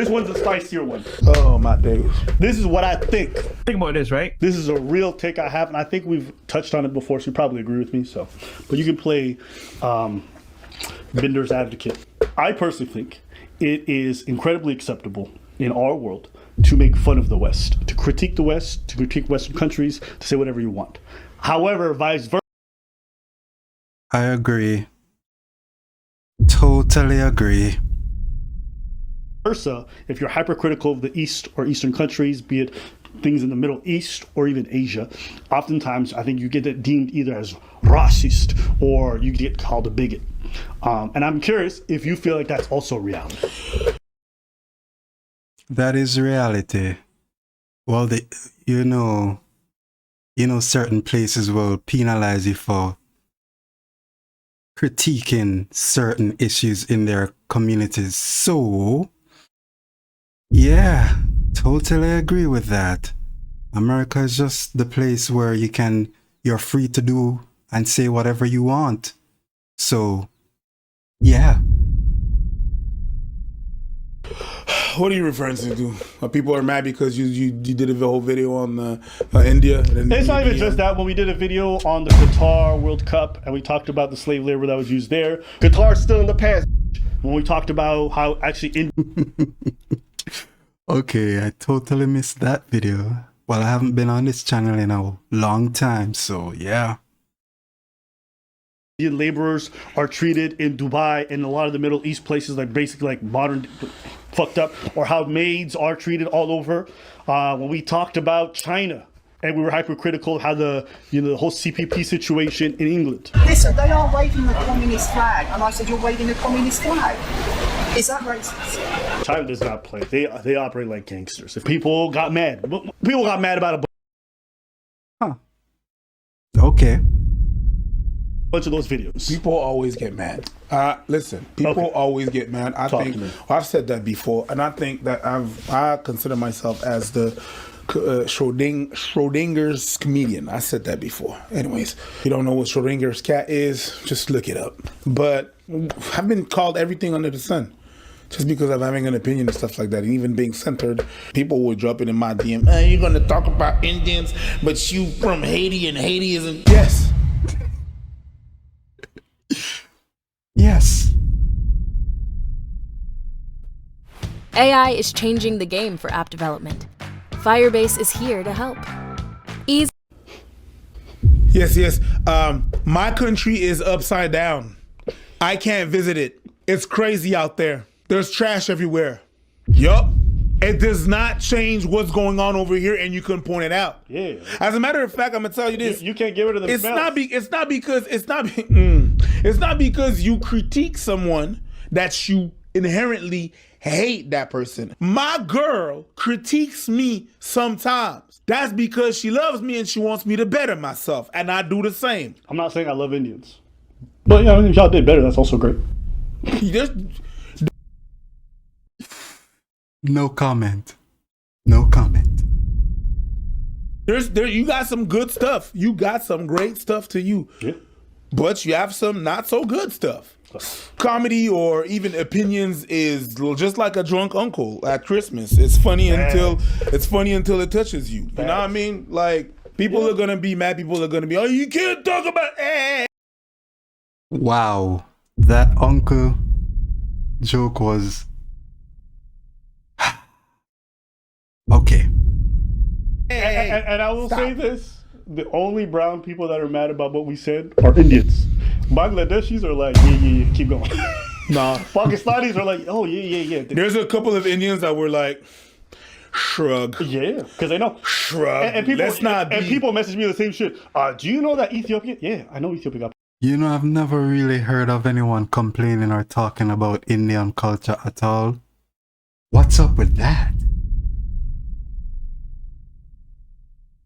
This one's a spicier one. Oh my days. This is what I think. Think about this, right? This is a real take I have, and I think we've touched on it before, so you probably agree with me. So, but you can play Bender's advocate. I personally think it is incredibly acceptable in our world to make fun of the West, to critique the West, to critique Western countries, to say whatever you want. However, vice I agree. Totally agree. versa, if you're hypercritical of the East or Eastern countries, be it things in the Middle East or even Asia, oftentimes I think you get that deemed either as racist or you get called a bigot. And I'm curious if you feel like that's also reality. That is reality. Well, you know, certain places will penalize you for critiquing certain issues in their communities. So, yeah, totally agree with that. America is just the place where you're free to do and say whatever you want. So, yeah. What are you referring to? People are mad because you did a whole video on India. And It's not even just that. When we did a video on the Qatar World Cup and we talked about the slave labor that was used there, Qatar's still in the past. When we talked about how actually Okay, I totally missed that video. Well, I haven't been on this channel in a long time, so yeah. Indian laborers are treated in Dubai and a lot of the Middle East places, like basically like modern fucked up, or how maids are treated all over. When we talked about China and we were hypercritical of how the whole CPP situation in England. Listen, they are waving the communist flag, and I said, you're waving the communist flag. Is that racist? China does not play. They operate like gangsters. If people got mad about Huh. Okay. bunch of those videos. People always get mad. Listen, people always get mad. I've said that before, and I think that I consider myself as the Schrodinger's comedian. I said that before. Anyways, if you don't know what Schrodinger's cat is, just look it up. But I've been called everything under the sun. Just because of having an opinion and stuff like that, and even being centered, people would drop it in my DM. You're gonna talk about Indians, but you from Haiti, and Haiti isn't. Yes. Yes. AI is changing the game for app development. Firebase is here to help. Ease. Yes. My country is upside down. I can't visit it. It's crazy out there. There's trash everywhere. Yup. It does not change what's going on over here, and you couldn't point it out. Yeah. As a matter of fact, I'm gonna tell you this. You can't get rid of the smells. It's not because you critique someone that you inherently hate that person. My girl critiques me sometimes. That's because she loves me and she wants me to better myself, and I do the same. I'm not saying I love Indians, but yeah, if y'all did better, that's also great. No comment. No comment. You got some good stuff. You got some great stuff to you. Yeah. But you have some not so good stuff. Comedy or even opinions is just like a drunk uncle at Christmas. It's funny until it touches you. You know what I mean? Like, people are gonna be mad. People are gonna be, oh, you can't talk about. Wow, that uncle joke was okay. And I will say this: the only brown people that are mad about what we said are Indians. Bangladeshis are like, yeah, keep going. Nah. Pakistanis are like, oh, yeah. There's a couple of Indians that were like, shrug. Yeah, because they know. Shrug. And people, Let's not and people message me the same shit. Do you know that Ethiopia? Yeah, I know Ethiopia got. You know, I've never really heard of anyone complaining or talking about Indian culture at all. What's up with that?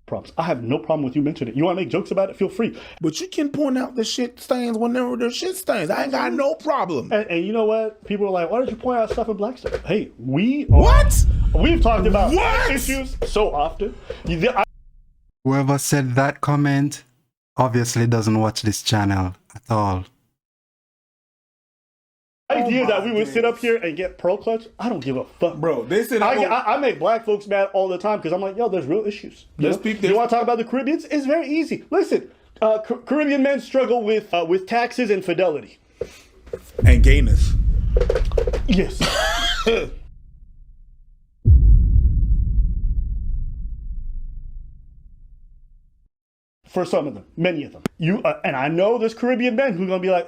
Props. I have no problem with you mentioning it. You want to make jokes about it? Feel free. But you can point out the shit stains whenever there's shit stains. I ain't got no problem. And you know what? People are like, why don't you point out stuff in black stuff? Hey, we've talked about issues so often. Whoever said that comment obviously doesn't watch this channel at all. idea that we would sit up here and get pearl clutch, I don't give a fuck. Bro, they said I make black folks mad all the time because I'm like, yo, there's real issues. You want to talk about the Caribbeans? It's very easy. Listen, Caribbean men struggle with taxes and fidelity. and gayness. Yes. For some of them, many of them. You and I know there's Caribbean men who are gonna be like,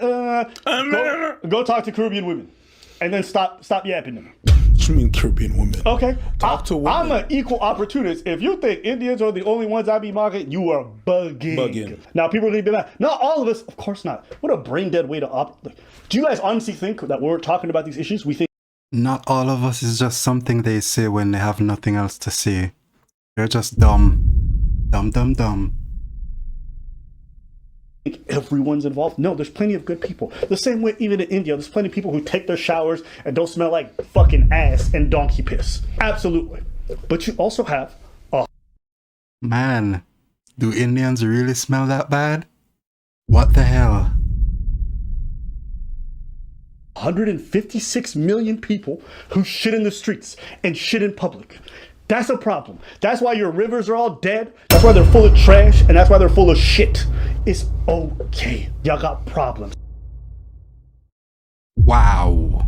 go talk to Caribbean women, and then stop yapping them. What you mean Caribbean women? Okay, Talk to women. I'm an equal opportunist. If you think Indians are the only ones I be mocking, you are bugging. Now people are gonna be mad. Not all of us, of course not. What a brain dead way to operate. Do you guys honestly think that when we're talking about these issues, we think Not all of us is just something they say when they have nothing else to say. They're just dumb. Dumb. everyone's involved? No, there's plenty of good people. The same way even in India, there's plenty of people who take their showers and don't smell like fucking ass and donkey piss. Absolutely. But you also have Man, do Indians really smell that bad? What the hell? 156 million people who shit in the streets and shit in public. That's a problem. That's why your rivers are all dead. That's why they're full of trash, and that's why they're full of shit. It's okay. Y'all got problems. Wow.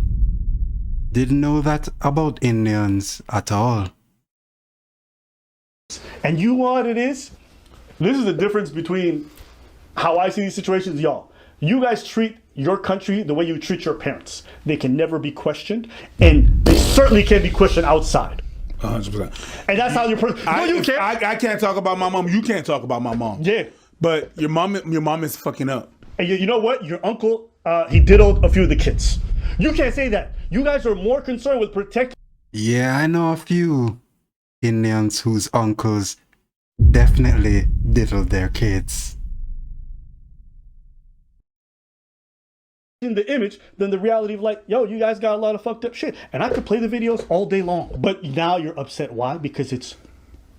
Didn't know that about Indians at all. And you know what it is? This is the difference between how I see these situations, y'all. You guys treat your country the way you treat your parents. They can never be questioned, and they certainly can't be questioned outside. 100%. And that's how you're. I can't talk about my mom. You can't talk about my mom. Yeah. But your mom is fucking up. And you know what? Your uncle, he diddled a few of the kids. You can't say that. You guys are more concerned with protecting. Yeah, I know a few Indians whose uncles definitely diddled their kids. In the image than the reality of like, yo, you guys got a lot of fucked up shit. And I could play the videos all day long. But now you're upset. Why? Because it's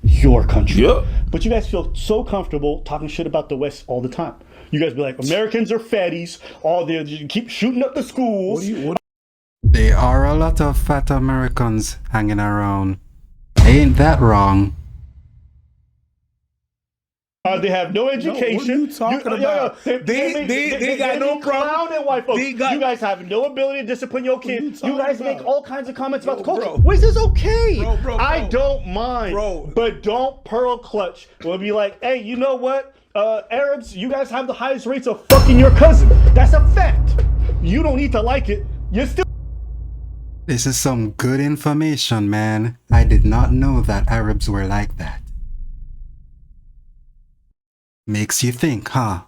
your country. Yep. But you guys feel so comfortable talking shit about the West all the time. You guys be like, Americans are fatties. All they keep shooting up the schools. There are a lot of fat Americans hanging around. Ain't that wrong? They have no education. What are you talking about? They got no problem. Clowning white folks. You guys have no ability to discipline your kids. You guys make all kinds of comments about the culture. bro. Which is okay. Bro. I don't mind. Bro. But don't pearl clutch. We'll be like, hey, you know what? Arabs, you guys have the highest rates of fucking your cousin. That's a fact. You don't need to like it. You're still. This is some good information, man. I did not know that Arabs were like that. Makes you think, huh?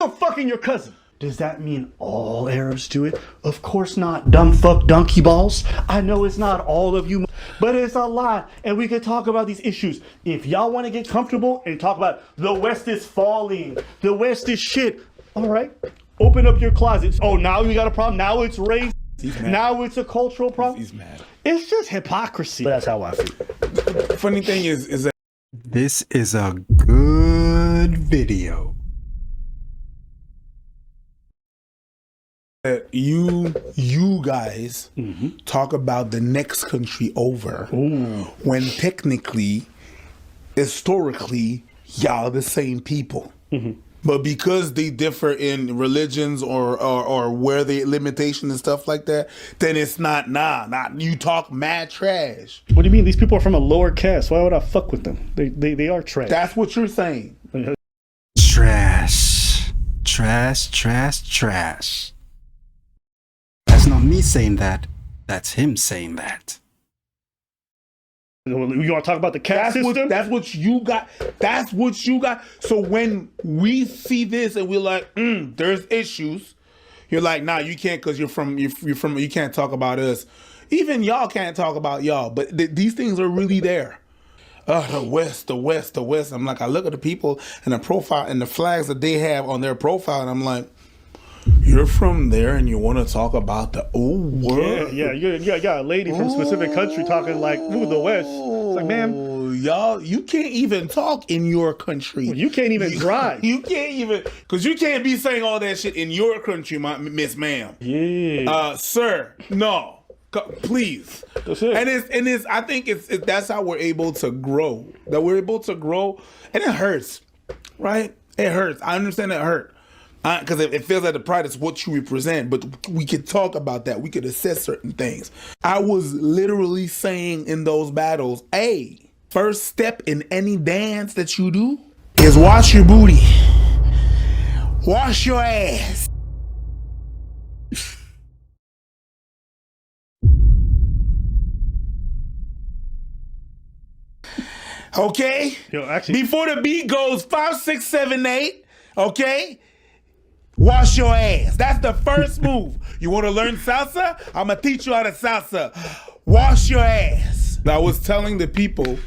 Fucking your cousin. Does that mean all Arabs do it? Of course not. Dumb fuck donkey balls. I know it's not all of you, but it's a lot. And we can talk about these issues. If y'all want to get comfortable and talk about the West is falling, the West is shit. All right. Open up your closets. Oh, now you got a problem. Now it's race. Now it's a cultural problem. He's mad. It's just hypocrisy. But that's how I feel. Funny thing is that This is a good video. you guys talk about the next country over when technically, historically, y'all the same people. But because they differ in religions or where the limitation and stuff like that, then it's not you talk mad trash. What do you mean? These people are from a lower caste. Why would I fuck with them? They are trash. That's what you're saying. Trash. That's not me saying that. That's him saying that. You want to talk about the caste system? That's what you got. That's what you got. So when we see this and we're like, there's issues, you're like, nah, you can't because you're from, you can't talk about us. Even y'all can't talk about y'all. But these things are really there. The West. I'm like, I look at the people and the profile and the flags that they have on their profile, and I'm like, you're from there and you want to talk about the old world? Yeah. You got a lady from a specific country talking like, ooh, the West. It's like, ma'am, y'all, you can't even talk in your country. You can't even drive. You can't even, because you can't be saying all that shit in your country, Miss Ma'am. Yeah. Sir, no. Please. That's it. And it's I think it's that's how we're able to grow. That we're able to grow, and it hurts, right? It hurts. I understand it hurt. Because it feels like the pride is what you represent, but we could talk about that. We could assess certain things. I was literally saying in those battles, hey, first step in any dance that you do is wash your booty. Wash your ass. Okay? Yo, actually, Before the beat goes 5, 6, 7, 8, okay? Wash your ass. That's the first move. You want to learn salsa? I'm going to teach you how to salsa. Wash your ass. I was telling the people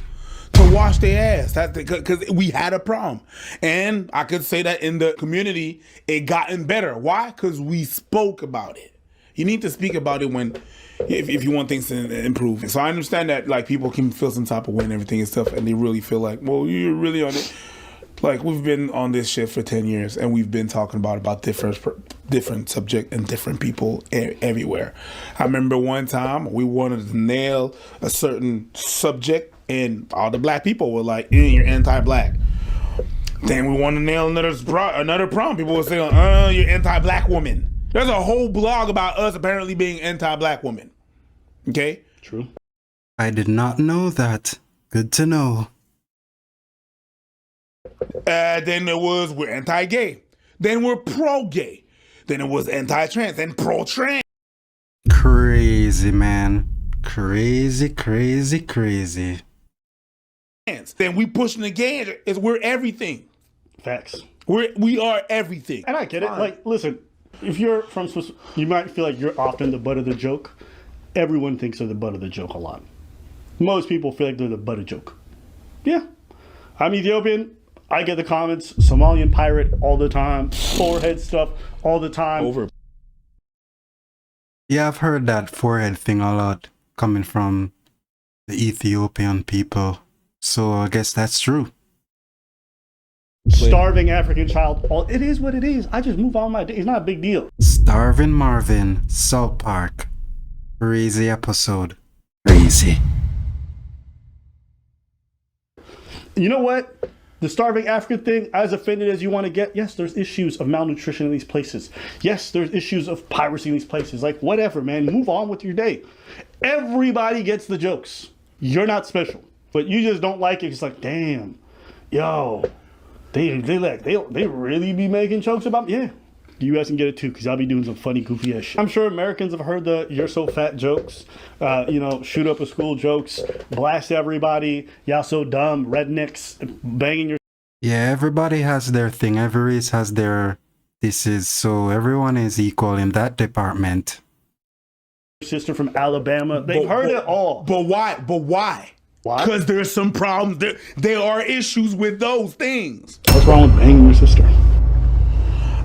to wash their ass. That's because we had a problem. And I could say that in the community, it gotten better. Why? Because we spoke about it. You need to speak about it when, if you want things to improve. So I understand that like people can feel some type of way and everything and stuff, and they really feel like, well, you're really on it. Like, we've been on this shit for 10 years, and we've been talking about different subject and different people everywhere. I remember one time we wanted to nail a certain subject, and all the black people were like, you're anti-black. Then we want to nail another problem. People were saying, you're anti-black woman. There's a whole blog about us apparently being anti-black women. Okay? true. I did not know that. Good to know. Then there was, we're anti-gay. Then we're pro-gay. Then it was anti-trans and pro-trans. Crazy, man. Crazy, crazy, crazy. Then we pushing the gay, is we're everything. Facts. We are everything. And I get it. Like, listen, if you're from Swiss, you might feel like you're often the butt of the joke. Everyone thinks they're the butt of the joke a lot. Most people feel like they're the butt of the joke. Yeah. I'm Ethiopian. I get the comments, Somalian pirate all the time, forehead stuff all the time. Over. Yeah, I've heard that forehead thing a lot coming from the Ethiopian people. So I guess that's true. Starving African child. It is what it is. I just move on my day. It's not a big deal. Starving Marvin, South Park. Crazy episode. Crazy. You know what? The starving African thing, as offended as you want to get, yes, there's issues of malnutrition in these places. Yes, there's issues of piracy in these places. Like, whatever, man. Move on with your day. Everybody gets the jokes. You're not special. But you just don't like it. It's like, damn, yo, they really be making jokes about me? Yeah. You guys can get it too, because I'll be doing some funny, goofy ass shit. I'm sure Americans have heard the "you're so fat" jokes, shoot up a school jokes, blast everybody, y'all so dumb, rednecks, banging your Yeah, everybody has their thing. Every race has their so everyone is equal in that department. sister from Alabama. They've heard it all. But why? Why? Because there's some problems. There are issues with those things. What's wrong with banging your sister?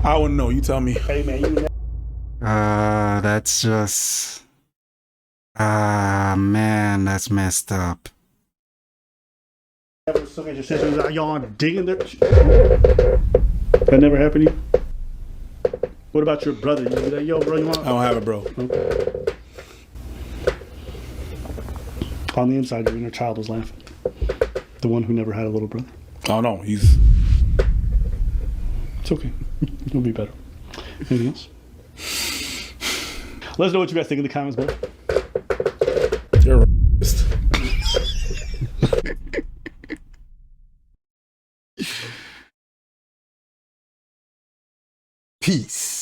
I wouldn't know. You tell me. Hey, man, you That's just... man, that's messed up. never look at your sister like, y'all digging their... That never happened to you? What about your brother? You be like, yo, bro, you want... I don't have it, bro. Okay. On the inside, your inner child was laughing. The one who never had a little brother. Oh, no. He's... It's okay. It'll be better. Anything else? Let us know what you guys think in the comments below. You're a racist. Peace.